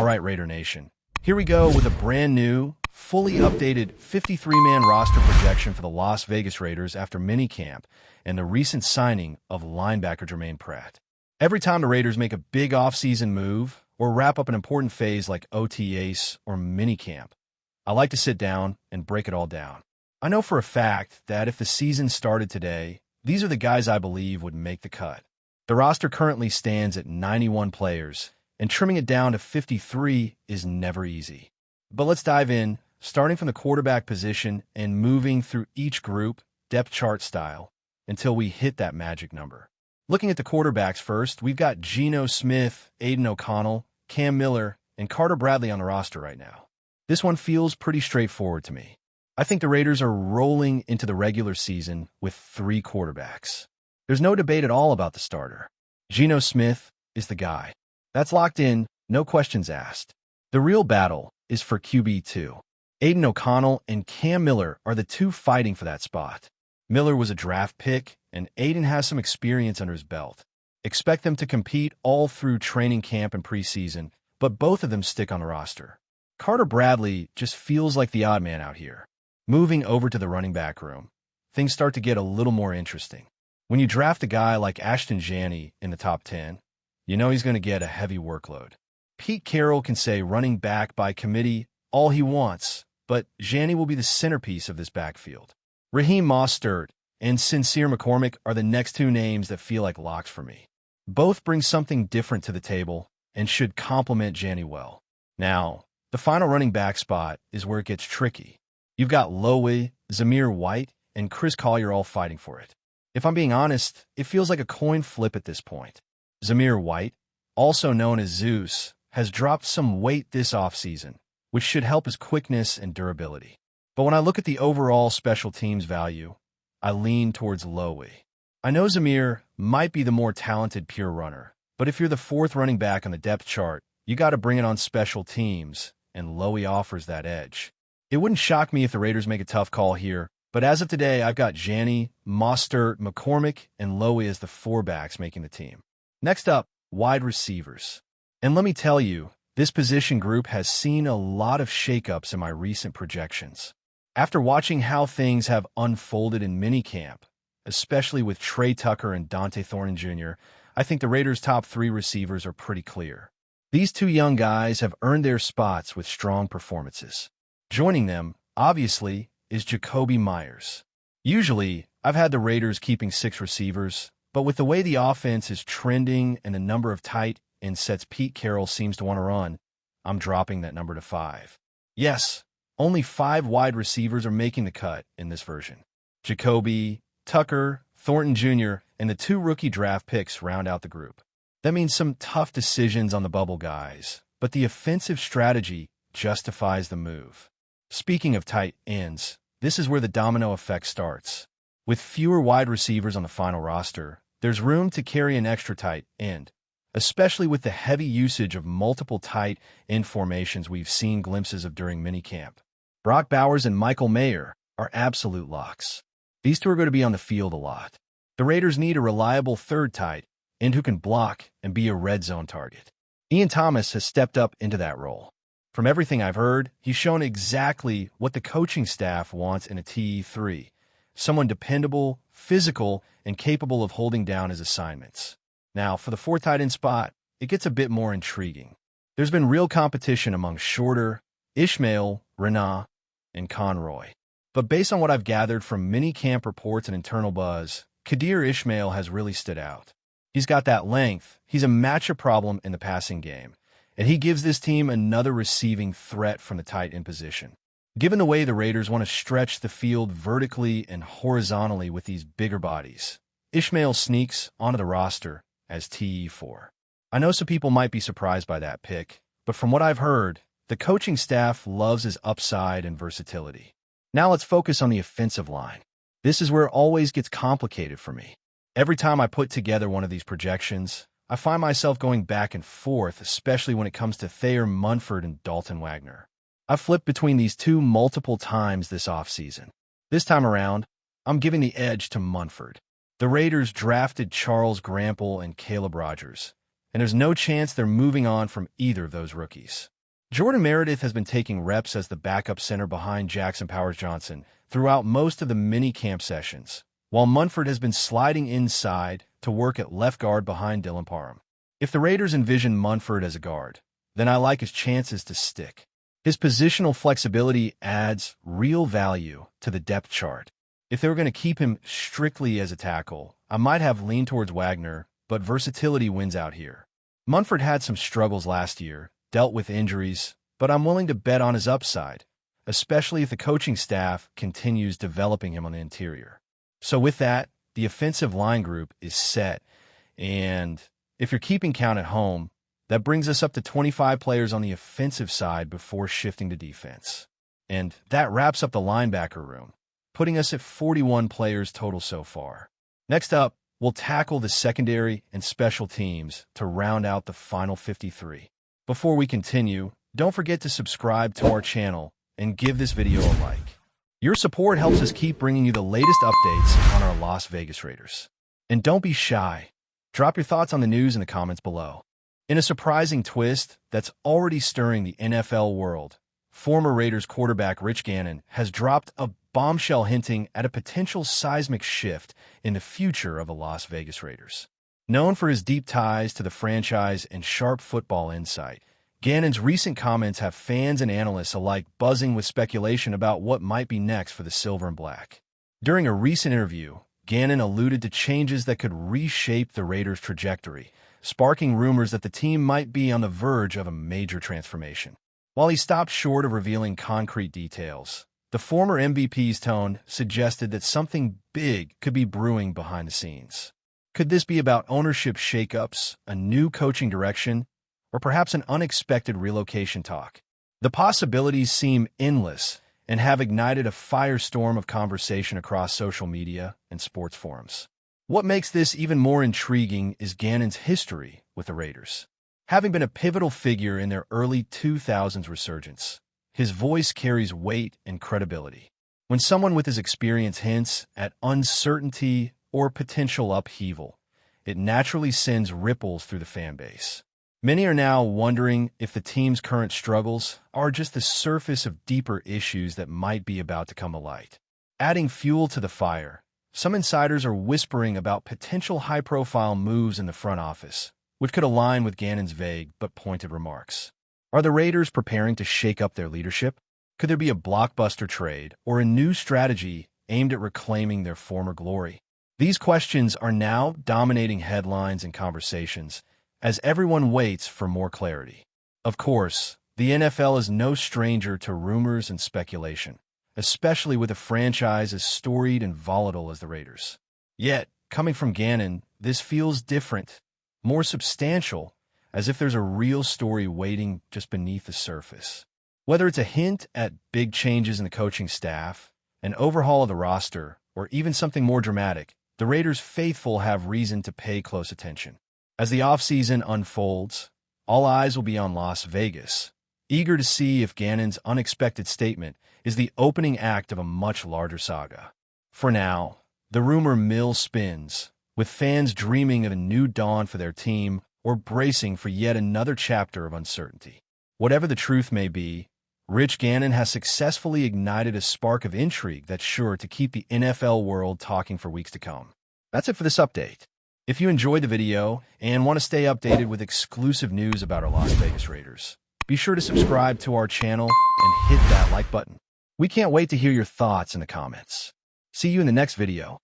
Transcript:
All right, Raider Nation. Here we go with a brand new, fully updated 53-man roster projection for the Las Vegas Raiders after minicamp and the recent signing of linebacker Jermaine Pratt. Every time the Raiders make a big offseason move or wrap up an important phase like OTAs or minicamp, I like to sit down and break it all down. I know for a fact that if the season started today, these are the guys I believe would make the cut. The roster currently stands at 91 players, and trimming it down to 53 is never easy. But let's dive in, starting from the quarterback position and moving through each group, depth chart style, until we hit that magic number. Looking at the quarterbacks first, we've got Geno Smith, Aiden O'Connell, Cam Miller, and Carter Bradley on the roster right now. This one feels pretty straightforward to me. I think the Raiders are rolling into the regular season with 3 quarterbacks. There's no debate at all about the starter. Geno Smith is the guy. That's locked in, no questions asked. The real battle is for QB2. Aiden O'Connell and Cam Miller are the two fighting for that spot. Miller was a draft pick, and Aiden has some experience under his belt. Expect them to compete all through training camp and preseason, but both of them stick on the roster. Carter Bradley just feels like the odd man out here. Moving over to the running back room, things start to get a little more interesting. When you draft a guy like Ashton Janney in the top 10, you know he's going to get a heavy workload. Pete Carroll can say running back by committee all he wants, but Janney will be the centerpiece of this backfield. Raheem Mostert and Sincere McCormick are the next 2 names that feel like locks for me. Both bring something different to the table and should complement Janney well. Now, the final running back spot is where it gets tricky. You've got Lowe, Zamir White, and Chris Collier all fighting for it. If I'm being honest, it feels like a coin flip at this point. Zamir White, also known as Zeus, has dropped some weight this offseason, which should help his quickness and durability. But when I look at the overall special teams value, I lean towards Lowe. I know Zamir might be the more talented pure runner, but if you're the 4th running back on the depth chart, you got to bring it on special teams, and Lowe offers that edge. It wouldn't shock me if the Raiders make a tough call here, but as of today, I've got Janney, Mostert, McCormick, and Lowe as the 4 backs making the team. Next up, wide receivers. And let me tell you, this position group has seen a lot of shakeups in my recent projections. After watching how things have unfolded in minicamp, especially with Trey Tucker and Dante Thornton Jr., I think the Raiders' top 3 receivers are pretty clear. These 2 young guys have earned their spots with strong performances. Joining them, obviously, is Jakobi Meyers. Usually, I've had the Raiders keeping 6 receivers, but with the way the offense is trending and the number of tight end sets Pete Carroll seems to want to run, I'm dropping that number to 5. Yes, only 5 wide receivers are making the cut in this version. Jakobi, Tucker, Thornton Jr., and the 2 rookie draft picks round out the group. That means some tough decisions on the bubble guys, but the offensive strategy justifies the move. Speaking of tight ends, this is where the domino effect starts. With fewer wide receivers on the final roster, there's room to carry an extra tight end, especially with the heavy usage of multiple tight end formations we've seen glimpses of during minicamp. Brock Bowers and Michael Mayer are absolute locks. These 2 are going to be on the field a lot. The Raiders need a reliable 3rd tight end who can block and be a red zone target. Ian Thomas has stepped up into that role. From everything I've heard, he's shown exactly what the coaching staff wants in a TE3. Someone dependable, physical, and capable of holding down his assignments. Now, for the 4th tight end spot, it gets a bit more intriguing. There's been real competition among Shorter, Ishmael, Renah, and Conroy. But based on what I've gathered from minicamp reports and internal buzz, Kadir Ishmael has really stood out. He's got that length, he's a matchup problem in the passing game, and he gives this team another receiving threat from the tight end position. Given the way the Raiders want to stretch the field vertically and horizontally with these bigger bodies, Ishmael sneaks onto the roster as TE4. I know some people might be surprised by that pick, but from what I've heard, the coaching staff loves his upside and versatility. Now let's focus on the offensive line. This is where it always gets complicated for me. Every time I put together one of these projections, I find myself going back and forth, especially when it comes to Thayer Munford and Dalton Wagner. I've flipped between these 2 multiple times this offseason. This time around, I'm giving the edge to Munford. The Raiders drafted Charles Grample and Caleb Rogers, and there's no chance they're moving on from either of those rookies. Jordan Meredith has been taking reps as the backup center behind Jackson Powers-Johnson throughout most of the mini-camp sessions, while Munford has been sliding inside to work at left guard behind Dylan Parham. If the Raiders envision Munford as a guard, then I like his chances to stick. His positional flexibility adds real value to the depth chart. If they were going to keep him strictly as a tackle, I might have leaned towards Wagner, but versatility wins out here. Munford had some struggles last year, dealt with injuries, but I'm willing to bet on his upside, especially if the coaching staff continues developing him on the interior. So with that, the offensive line group is set, and if you're keeping count at home, that brings us up to 25 players on the offensive side before shifting to defense. And that wraps up the linebacker room, putting us at 41 players total so far. Next up, we'll tackle the secondary and special teams to round out the final 53. Before we continue, don't forget to subscribe to our channel and give this video a like. Your support helps us keep bringing you the latest updates on our Las Vegas Raiders. And don't be shy. Drop your thoughts on the news in the comments below. In a surprising twist that's already stirring the NFL world, former Raiders quarterback Rich Gannon has dropped a bombshell hinting at a potential seismic shift in the future of the Las Vegas Raiders. Known for his deep ties to the franchise and sharp football insight, Gannon's recent comments have fans and analysts alike buzzing with speculation about what might be next for the Silver and Black. During a recent interview, Gannon alluded to changes that could reshape the Raiders' trajectory, sparking rumors that the team might be on the verge of a major transformation. While he stopped short of revealing concrete details, the former MVP's tone suggested that something big could be brewing behind the scenes. Could this be about ownership shakeups, a new coaching direction, or perhaps an unexpected relocation talk? The possibilities seem endless and have ignited a firestorm of conversation across social media and sports forums. What makes this even more intriguing is Gannon's history with the Raiders. Having been a pivotal figure in their early 2000s resurgence, his voice carries weight and credibility. When someone with his experience hints at uncertainty or potential upheaval, it naturally sends ripples through the fan base. Many are now wondering if the team's current struggles are just the surface of deeper issues that might be about to come to light. Adding fuel to the fire, some insiders are whispering about potential high-profile moves in the front office, which could align with Gannon's vague but pointed remarks. Are the Raiders preparing to shake up their leadership? Could there be a blockbuster trade or a new strategy aimed at reclaiming their former glory? These questions are now dominating headlines and conversations as everyone waits for more clarity. Of course, the NFL is no stranger to rumors and speculation, especially with a franchise as storied and volatile as the Raiders. Yet, coming from Gannon, this feels different, more substantial, as if there's a real story waiting just beneath the surface. Whether it's a hint at big changes in the coaching staff, an overhaul of the roster, or even something more dramatic, the Raiders faithful have reason to pay close attention. As the offseason unfolds, all eyes will be on Las Vegas, eager to see if Gannon's unexpected statement is the opening act of a much larger saga. For now, the rumor mill spins, with fans dreaming of a new dawn for their team or bracing for yet another chapter of uncertainty. Whatever the truth may be, Rich Gannon has successfully ignited a spark of intrigue that's sure to keep the NFL world talking for weeks to come. That's it for this update. If you enjoyed the video and want to stay updated with exclusive news about our Las Vegas Raiders, be sure to subscribe to our channel and hit that like button. We can't wait to hear your thoughts in the comments. See you in the next video.